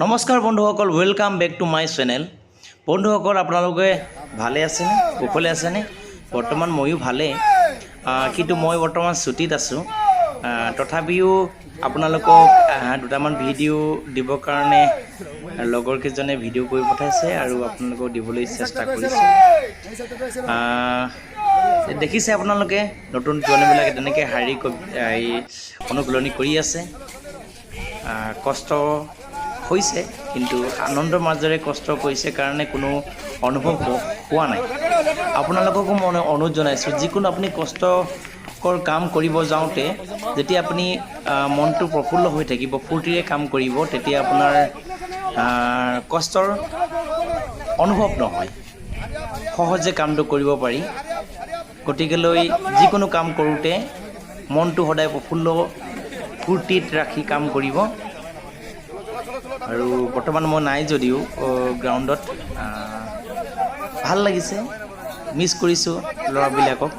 নমস্কাৰ বন্ধুসকল, welcome back to my channel. বন্ধুসকল, আপোনালোকে ভালে আছেনে, কুশলে আছেনে? বৰ্তমান ময়ো ভালে, কিন্তু মই বৰ্তমান ছুটীত আছোঁ। তথাপিও আপোনালোকক দুটামান ভিডিঅ' দিবৰ কাৰণে লগৰ কেইজনে ভিডিঅ' কৰি পঠাইছে আৰু আপোনালোকক দিবলৈ চেষ্টা কৰিছোঁ। দেখিছে আপোনালোকে নতুন জোৱানবিলাকে তেনেকৈ শাৰীৰিক অনুশীলনী কৰি আছে। কষ্ট হৈছে, কিন্তু আনন্দৰ মাজেৰে কষ্ট কৰিছে কাৰণে কোনো অনুভৱ হোৱা নাই। আপোনালোককো মই অনুৰোধ জনাইছোঁ, যিকোনো আপুনি কষ্টকৰ কাম কৰিব যাওঁতে যেতিয়া আপুনি মনটো প্ৰফুল্ল হৈ থাকিব, ফূৰ্তিৰে কাম কৰিব, তেতিয়া আপোনাৰ কষ্টৰ অনুভৱ নহয়, সহজে কামটো কৰিব পাৰি। গতিকেলৈ যিকোনো কাম কৰোঁতে মনটো সদায় প্ৰফুল্ল ফূৰ্তিত ৰাখি কাম কৰিব। আৰু বৰ্তমান মই নাই যদিও গ্ৰাউণ্ডত, ভাল লাগিছে, মিছ কৰিছোঁ ল'ৰাবিলাকক।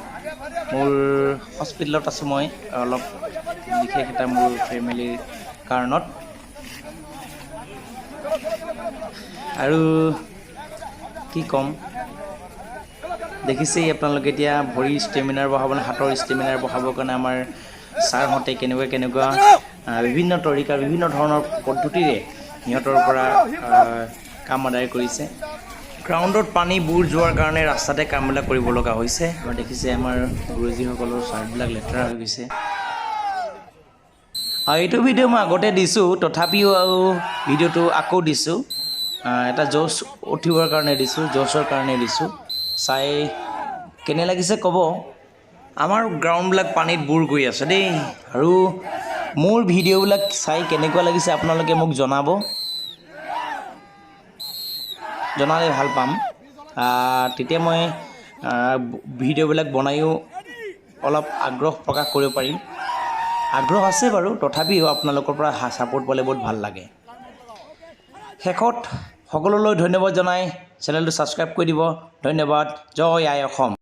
মোৰ হস্পিটেলত আছোঁ মই, অলপ বিশেষ এটা মোৰ ফেমিলিৰ কাৰণত। আৰু কি ক'ম, দেখিছেই আপোনালোকে এতিয়া ভৰিৰ ষ্টেমিনাৰ বঢ়াবলৈ, হাতৰ ষ্টেমিনাৰ বঢ়াবৰ কাৰণে আমাৰ ছাৰহঁতে কেনেকুৱা বিভিন্ন তৰিকা, বিভিন্ন ধৰণৰ পদ্ধতিৰে সিহঁতৰ পৰা কাম আদায় কৰিছে। গ্ৰাউণ্ডত পানী বুৰ যোৱাৰ কাৰণে ৰাস্তাতে কামবিলাক কৰিব লগা হৈছে। আৰু দেখিছে আমাৰ গুৰুজীসকলৰ চাৰ্টবিলাক লেতেৰা হৈ গৈছে। এইটো ভিডিঅ' মই আগতে দিছোঁ, তথাপিও আৰু ভিডিঅ'টো আকৌ দিছোঁ। এটা জোচ উঠিবৰ কাৰণে দিছোঁ, জোচৰ কাৰণে দিছোঁ। চাই কেনে লাগিছে ক'ব। আমাৰ গ্ৰাউণ্ডবিলাক পানীত বুৰ গৈ আছে দেই। আৰু মোৰ ভিডিঅ'বিলাক চাই কেনেকুৱা লাগিছে আপোনালোকে মোক জনালে ভাল পাম। তেতিয়া মই ভিডিঅ'বিলাক বনায়ো অলপ আগ্ৰহ প্ৰকাশ কৰিব পাৰিম। আগ্ৰহ আছে বাৰু, তথাপিও আপোনালোকৰ পৰা ছাপোৰ্ট পালে বহুত ভাল লাগে। শেষত সকলোলৈ ধন্যবাদ জনাই চেনেলটো ছাবস্ক্ৰাইব কৰি দিব। ধন্যবাদ। জয় আই অসম।